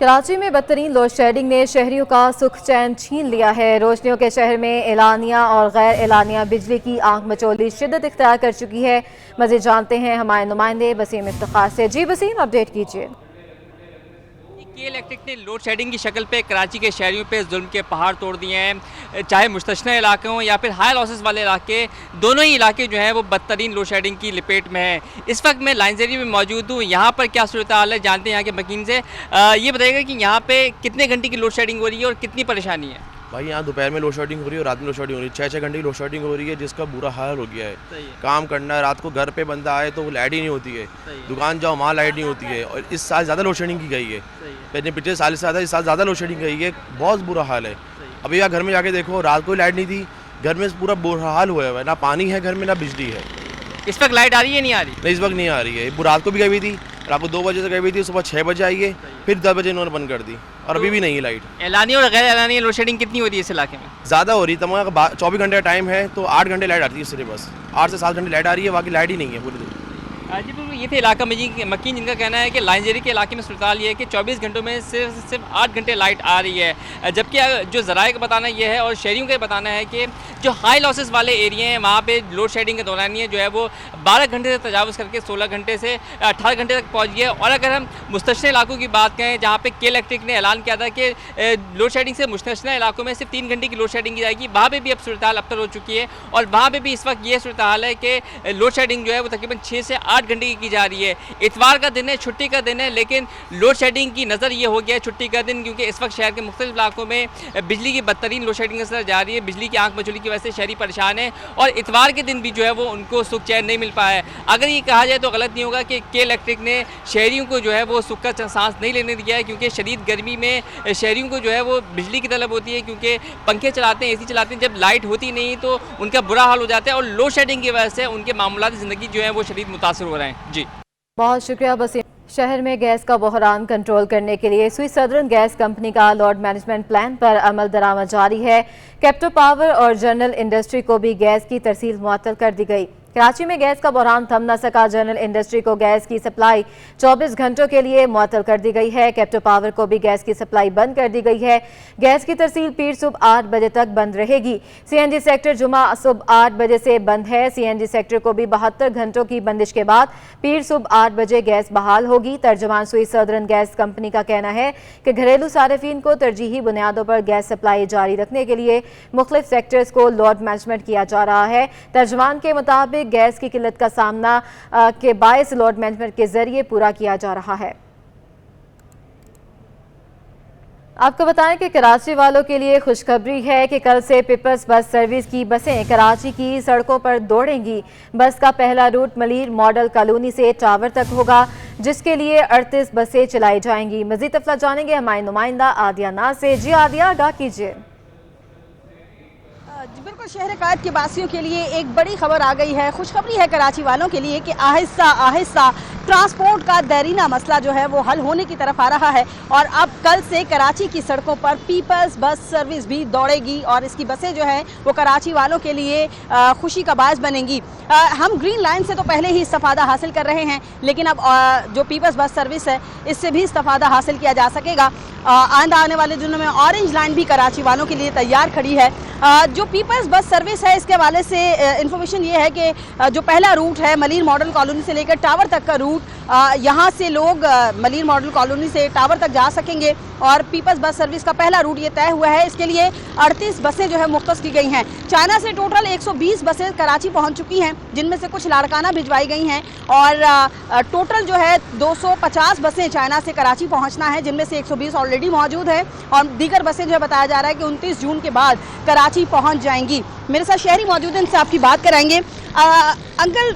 कराची में बदतरीन load shedding ने शहरियों का सुख चैन छीन लिया है। रोशनियों के शहर में एलानिया और गैर एलानिया बिजली की आंख मचोली शिद्दत इख्तियार कर चुकी है। मज़ीद जानते हैं हमारे नुमाइंदे वसीम इफ्तिखार से। जी वसीम, अपडेट कीजिए। के इलेक्ट्रिक ने लोड शेडिंग की शक्ल पे कराची के शहरियों पे जुल्म के पहाड़ तोड़ दिए हैं। चाहे मुस्तशना इलाके हों या फिर हाई लॉसेस वाले इलाके, दोनों ही इलाके जो हैं वो बदतरीन लोड शेडिंग की लपेट में हैं। इस वक्त मैं लाइन्स एरिया में मौजूद हूँ। यहाँ पर क्या सूरत हाल है जानते हैं यहाँ के मकीन से। ये बताइएगा कि यहाँ पे कितने घंटे की लोड शेडिंग हो रही है और कितनी परेशानी है? भाई यहाँ दोपहर में लोड शेडिंग हो रही है और रात में लोड शेडिंग हो रही है। 6-6 घंटे की लोड शेडिंग हो रही है, जिसका बुरा हाल हो गया है। काम करना है, रात को घर पे बंदा आए तो लाइट ही नहीं होती है। दुकान जाओ वहाँ लाइट नहीं होती है। और इस साल ज़्यादा लोड शेडिंग की गई है। पिछले साल से ज़्यादा इस साल ज़्यादा लोड शेडिंग गई है। बहुत बुरा हाल है। अभी यहाँ घर में जाके देखो, रात को लाइट नहीं थी, घर में पूरा बुरा हाल हुआ है। ना पानी है घर में, ना बिजली है। इस वक्त लाइट आ रही है? नहीं आ रही? नहीं, इस वक्त नहीं आ रही है। रात को भी गई हुई थी, रात को 2 बजे से गई हुई थी, सुबह 6 बजे आई है, फिर 10 बजे इन्होंने बंद कर दी और अभी भी नहीं है लाइट। एलानी और गैर एलानी लोड शेडिंग कितनी होती है इस इलाके में? ज़्यादा हो रही है। तमाम 24 घंटे का टाइम है तो 8 घंटे लाइट आती है सिर्फ, बस 8 से 7 घंटे लाइट आ रही है, बाकी लाइट ही नहीं है पूरे दिन। जी बिल्कुल, ये थे इलाका मकीन जिनका कहना है कि लाइन्स एरिया के इलाके में सूरत हाल ये है कि 24 घंटों में सिर्फ 8 घंटे लाइट आ रही है। जबकि जो ज़राए का बताना ये है और शहरियों का बताना है कि जो हाई लॉसेस वाले एरिया हैं वहाँ पे लोड शेडिंग के दौरान जो है वो 12 घंटे से तजावज़ करके 16 घंटे से 18 घंटे तक पहुँच गया। और अगर हम मुस्तशना इलाकों की बात करें, जहाँ पे के इलेक्ट्रिक ने ऐलान किया था कि लोड शेडिंग से मुस्तशना इलाकों में सिर्फ 3 घंटे की लोड शेडिंग की जाएगी, वहाँ पर भी अब सूरत हाल अबतर हो चुकी है। और वहाँ पर भी इस वक्त ये सूरत हाल है कि लोड शेडिंग जो है वो तकरीबन 6 से 8 घंटे की जा रही है। इतवार का दिन है, छुट्टी का दिन है, लेकिन लोड शेडिंग की नज़र ये हो गया है छुट्टी का दिन, क्योंकि इस वक्त शहर के मुख्तलिफ इलाकों में बिजली की बदतरीन लोड शेडिंग नजर जा रही है। बिजली की आंख मचोली की वजह से शहरी परेशान है और इतवार के दिन भी जो है वो उनको सुख चैन नहीं मिल पाया है। अगर ये कहा जाए तो गलत नहीं होगा कि के इलेक्ट्रिक ने शहरियों को जो है वो सुख का सांस नहीं लेने दिया है, क्योंकि शदीद गर्मी में शहरियों को जो है वो बिजली की तलब होती है, क्योंकि पंखे चलाते हैं, AC चलाते हैं। जब लाइट होती नहीं तो उनका बुरा हाल हो जाता है और लोड शेडिंग की वजह से उनके मामलात ज़िंदगी जो है वो शदीद मुतासर हो रहे हैं। जी बहुत शुक्रिया वसीम। शहर में गैस का बहरान कंट्रोल करने के लिए स्विस सदर्न गैस कंपनी का लोड मैनेजमेंट प्लान पर अमल दरामद जारी है। कैप्टो पावर और जनरल इंडस्ट्री को भी गैस की तरसील मुअत्तल कर दी गई। कराची में गैस का बहरान थम न सका। जनरल इंडस्ट्री को गैस की सप्लाई 24 घंटों के लिए मुअत्तल कर दी गई है। कैप्टो पावर को भी गैस की सप्लाई बंद कर दी गई है। गैस की तरसील पीर सुबह 8 बजे तक बंद रहेगी। CNG सेक्टर जुमा सुबह 8 बजे से बंद है। CNG सेक्टर को भी 72 घंटों की बंदिश के बाद पीर सुबह 8 बजे गैस बहाल होगी। तर्जुमान स्विस सदर्न गैस कंपनी का कहना है कि घरेलू सारिफीन को तरजीही बुनियादों पर गैस सप्लाई जारी रखने के लिए मुख्तलिफ सेक्टर्स को लोड मैनेजमेंट किया जा रहा है। तर्जुमान के मुताबिक गैस की किल्लत का सामना के बायस लोड मैनेजमेंट के जरिए पूरा किया जा रहा है। आपको बताएं कि कराची वालों के लिए खुशखबरी है कि कल से पीपल्स बस सर्विस की बसें कराची की सड़कों पर दौड़ेंगी। बस का पहला रूट मलीर मॉडल कॉलोनी से टावर तक होगा, जिसके लिए 38 बसें चलाई जाएंगी। मजीद तफला जानेंगे हमारे नुमाइंदा आदिया नाज से। जी आदिया, आगाह कीजिए। बिल्कुल, शहर कायद के वासियों के लिए एक बड़ी खबर आ गई है। खुशखबरी है कराची वालों के लिए कि आहिस्ता आहिस्ता ट्रांसपोर्ट का देरीना मसला जो है वो हल होने की तरफ आ रहा है और अब कल से कराची की सड़कों पर पीपल्स बस सर्विस भी दौड़ेगी और इसकी बसें जो हैं वो कराची वालों के लिए खुशी का बायस बनेंगी। हम ग्रीन लाइन से तो पहले ही इस्तेफादा हासिल कर रहे हैं, लेकिन अब जो पीपल्स बस सर्विस है इससे भी इस्तेफादा हासिल किया जा सकेगा। आइंदा आने वाले दिनों में ऑरेंज लाइन भी कराची वालों के लिए तैयार खड़ी है। जो पीपल्स बस सर्विस है इसके हवाले से इन्फॉर्मेशन ये है कि जो पहला रूट है मलीर मॉडल कॉलोनी से लेकर टावर तक का रूट, यहाँ से लोग मलीर मॉडल कॉलोनी से टावर तक जा सकेंगे और पीपल्स बस सर्विस का पहला रूट ये तय हुआ है। इसके लिए 38 बसें जो है मुख्तस की गई हैं। चाइना से टोटल 120 बसें कराची पहुँच चुकी हैं, जिनमें से कुछ लाड़काना भिजवाई गई हैं और टोटल जो है 250 बसें चाइना से कराची पहुँचना है, जिनमें से 120 ऑलरेडी मौजूद है और दीगर बसें जो है बताया जा रहा है कि 29 जून के बाद कराची पहुँच जाएंगी। मेरे साथ शहरी मौजूद हैं, इनसे आपकी बात कराएंगे। अंकल,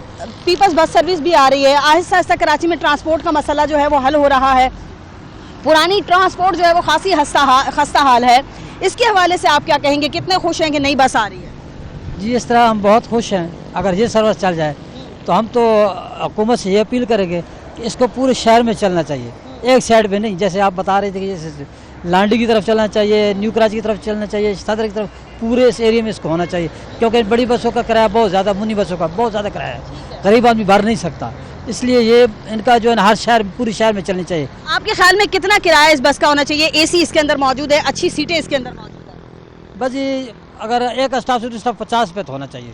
पीपल्स बस सर्विस भी आ रही है, आहिस्ता आहिस्ता कराची में ट्रांसपोर्ट का मसला जो है वो हल हो रहा है। पुरानी ट्रांसपोर्ट जो है वो खासी खस्ता हाल है, इसके हवाले से आप क्या कहेंगे? कितने खुश हैं कि नई बस आ रही है? जी, इस तरह हम बहुत खुश हैं। अगर ये सर्विस चल जाए तो हम तो हुकूमत से ये अपील करेंगे कि इसको पूरे शहर में चलना चाहिए, एक साइड पे नहीं। जैसे आप बता रहे थे कि जैसे लांडी की तरफ चलना चाहिए, न्यू कराची की तरफ चलना चाहिए, सदर की तरफ, पूरे इस एरिया में इसको होना चाहिए, क्योंकि बड़ी बसों का किराया बहुत ज़्यादा, मुनी बसों का बहुत ज़्यादा किराया है, गरीब आदमी भर नहीं सकता। इसलिए ये इनका जो है ना हर शहर पूरे शहर में चलनी चाहिए। आपके ख्याल में कितना किराया इस बस का होना चाहिए? एसी इसके अंदर मौजूद है, अच्छी सीटें इसके अंदर मौजूद है। बस ये अगर एक स्टाफ से स्टाफ 50 रुपये तो होना चाहिए।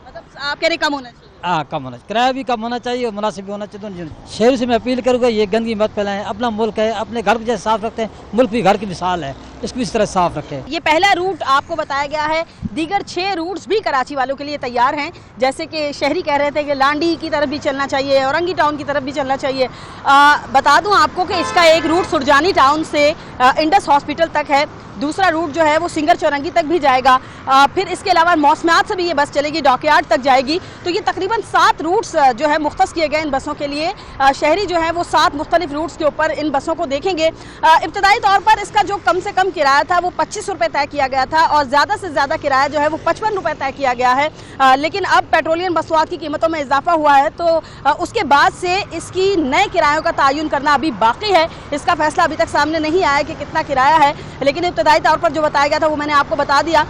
मतलब आप कह रहे कम होना चाहिए? हाँ, कम होना चाहिए, किराया भी कम होना चाहिए और मुनासिब भी होना चाहिए। दोनों शहरों से मैं अपील करूँगा ये गंदगी मत फैलाएं, अपना मुल्क है, अपने घर को जैसे साफ रखते हैं, मुल्क भी घर की मिसाल है, इसको इस तरह साफ रखें। ये पहला रूट आपको बताया गया है, दीगर 6 रूट्स भी कराची वालों के लिए तैयार हैं। जैसे कि शहरी कह रहे थे कि लांडी की तरफ भी चलना चाहिए, औरंगी टाउन की तरफ भी चलना चाहिए। बता दूं आपको कि इसका एक रूट सुरजानी टाउन से इंडस हॉस्पिटल तक है, दूसरा रूट जो है वो सिंगर चौरंगी तक भी जाएगा। फिर इसके अलावा मौसमियात से भी ये बस चलेगी, डॉकयार्ड तक जाएगी। तो ये तकरीबन 7 रूट्स जो है मुख्तस किए गए इन बसों के लिए। शहरी जो है वो 7 मुख्तलिफ रूट्स के ऊपर इन बसों को देखेंगे। इब्तदाई तौर पर इसका जो कम से कम किराया था वो 25 रुपये तय किया गया था और ज़्यादा से ज़्यादा किराया जो है वो 55 रुपये तय किया गया है। लेकिन अब पेट्रोलियम मसवाद की कीमतों में इजाफा हुआ है, तो उसके बाद से इसकी नए किरायों का तयन करना अभी बाकी है। इसका फैसला अभी तक सामने नहीं आया कि कितना किराया है, लेकिन इब्तदाई तौर पर जो बताया गया था वो मैंने आपको बता दिया।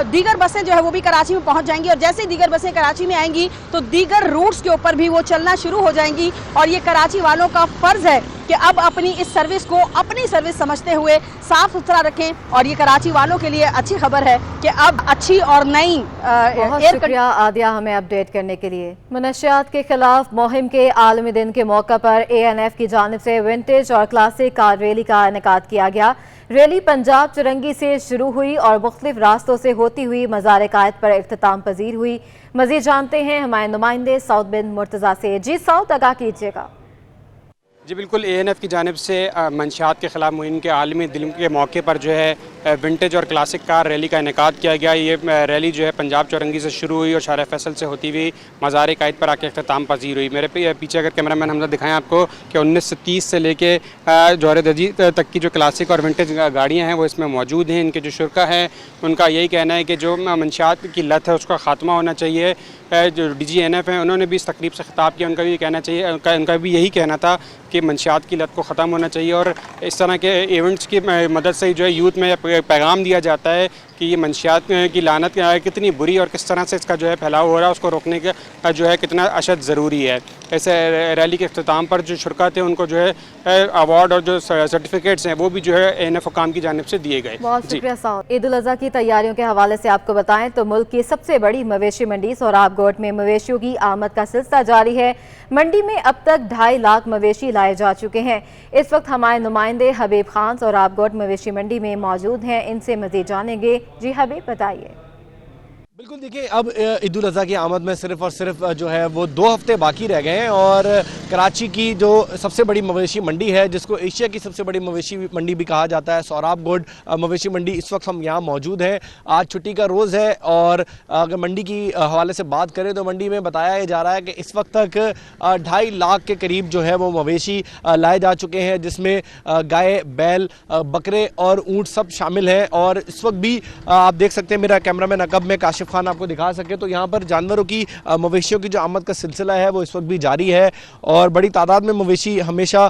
दीगर बसें जो है वो भी कराची में पहुंच जाएंगी और जैसे ही दीगर बसें कराची में आएंगी तो दीगर रूट्स के ऊपर भी वो चलना शुरू हो जाएंगी। और ये कराची वालों का फ़र्ज़ है कि अब अपनी इस सर्विस को अपनी सर्विस समझते हुए साफ़ सुथरा रखें। और ये कराची वालों के लिए अच्छी खबर है कि अब अच्छी और नई बहुत शुक्रिया आदिया हमें अपडेट करने के लिए। मनशियात के खिलाफ मुहिम के आलमी दिन के मौका पर ANF की जानिब से विंटेज और क्लासिक कार रैली का इनेकाद किया गया। रैली पंजाब चुरंगी से शुरू हुई और मुख्तलिफ रास्तों से होती हुई मज़ार कायद पर इख्तिताम पजीर हुई। मज़ीद जानते हैं हमारे नुमाइंदे सऊद बिन मुर्तज़ा से। जी सऊद, आगाह कीजिएगा। जी बिल्कुल, ANF की जानिब से मंशियात के ख़िलाफ़ मुहिम के आलमी दिन के मौके पर जो है विंटेज और क्लासिक कार रैली का इनेकाद किया गया। ये रैली जो है पंजाब चौरंगी से शुरू हुई और शारा फैसल से होती हुई मज़ार कायद पर आके अख्ताम पजीर हुई। मेरे पीछे अगर कैमरामैन हमजा दिखाएं आपको कि 1930 से लेके जौहर दजी तक की जो क्लासिक और विंटेज गाड़ियाँ हैं वो इसमें मौजूद हैं। इनके जो शुरका हैं उनका यही कहना है कि जो मंशियात की लत है उसका ख़ात्मा होना चाहिए। जो DG ANF हैं उन्होंने भी इस तकरीब से ख़िताब किया, उनका भी कहना चाहिए, उनका भी यही कहना था कि मंशियात की लत को ख़त्म होना चाहिए और इस तरह के इवेंट्स की मदद से जो है यूथ में पैगाम दिया जाता है कि ये मंशियात की लानत कितनी बुरी और किस तरह से इसका जो है फैलाव हो रहा है, उसको रोकने का जो है कितना अशद ज़रूरी है। ऐसे रैली के अख्ताम पर जो शुरका थे उनको जो है अवार्ड और जो सर्टिफिकेट्स हैं वो भी जो है ANF हुकाम की जानिब से दिए गए। बहुत शुक्रिया साहब। ईद उल अज़हा की तैयारियों के हवाले से आपको बताएं तो मुल्क की सबसे बड़ी मवेशी मंडी सोहराबगोट में मवेशियों की आमद का सिलसिला जारी है। मंडी में अब तक 2.5 लाख मवेशी लाए जा चुके हैं। इस वक्त हमारे नुमाइंदे हबीब खान सोहराबगोट मवेशी मंडी में मौजूद हैं, इनसे मज़ीद जानेंगे। जी हबीब, बताइए। बिल्कुल, देखिए अब ईद उल अज़हा की आमद में सिर्फ और सिर्फ जो है वो 2 हफ्ते बाकी रह गए हैं और कराची की जो सबसे बड़ी मवेशी मंडी है, जिसको एशिया की सबसे बड़ी मवेशी मंडी भी कहा जाता है, सोहराबगोट मवेशी मंडी, इस वक्त हम यहाँ मौजूद हैं। आज छुट्टी का रोज़ है और अगर मंडी की हवाले से बात करें तो मंडी में बताया जा रहा है कि इस वक्त तक 2.5 लाख के करीब जो है वो मवेशी लाए जा चुके हैं, जिसमें गाय, बैल, बकरे और ऊँट सब शामिल हैं। और इस वक्त भी आप देख सकते हैं, मेरा कैमरामैन अकब में काशिफ खान आपको दिखा सके तो यहाँ पर जानवरों की मवेशियों की जो आमद का सिलसिला है वो इस वक्त भी जारी है और बड़ी तादाद में मवेशी हमेशा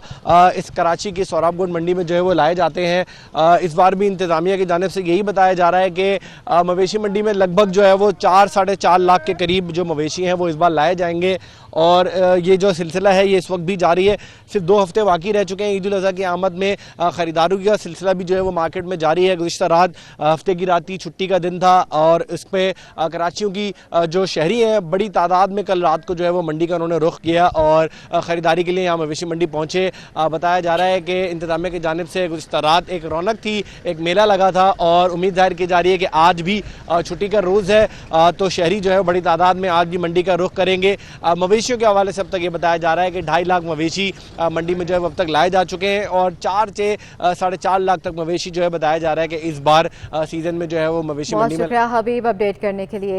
इस कराची की सोहराबगोट मंडी में जो है वो लाए जाते हैं। इस बार भी इंतज़ामिया की जानिब से यही बताया जा रहा है कि मवेशी मंडी में लगभग जो है वो 4-4.5 लाख के करीब जो मवेशी हैं वो इस बार लाए जाएंगे और ये जो सिलसिला है ये इस वक्त भी जारी है। सिर्फ 2 हफ्ते बाकी रह चुके हैं ईद उल अज़हा की आमद में। ख़रीदारों का सिलसिला भी जो है वो मार्केट में जारी है। गुज़िश्ता रात हफ्ते की रात थी, छुट्टी का दिन था और इस पर कराचियों की जो शहरी हैं बड़ी तादाद में कल रात को जो है वो मंडी का उन्होंने रुख किया और ख़रीदारी के लिए यहाँ मवेशी मंडी पहुँचे। बताया जा रहा है कि इंतज़ामिया की जानिब से गुज़िश्ता रात एक रौनक थी, एक मेला लगा था और उम्मीद जाहिर की जा रही है कि आज भी छुट्टी का रोज़ है तो शहरी जो है बड़ी तादाद में आज भी मंडी का रुख करेंगे। मवेशियों के हवाले से अब तक ये बताया जा रहा है कि 2.5 लाख मवेशी मंडी में जो है अब तक लाए जा चुके हैं और 4 से 4.5 लाख तक मवेशी जो है बताया जा रहा है कि इस बार सीज़न में जो है वो मवेशी मंडी में। शुक्रिया हबीब अपडेट करने के लिए।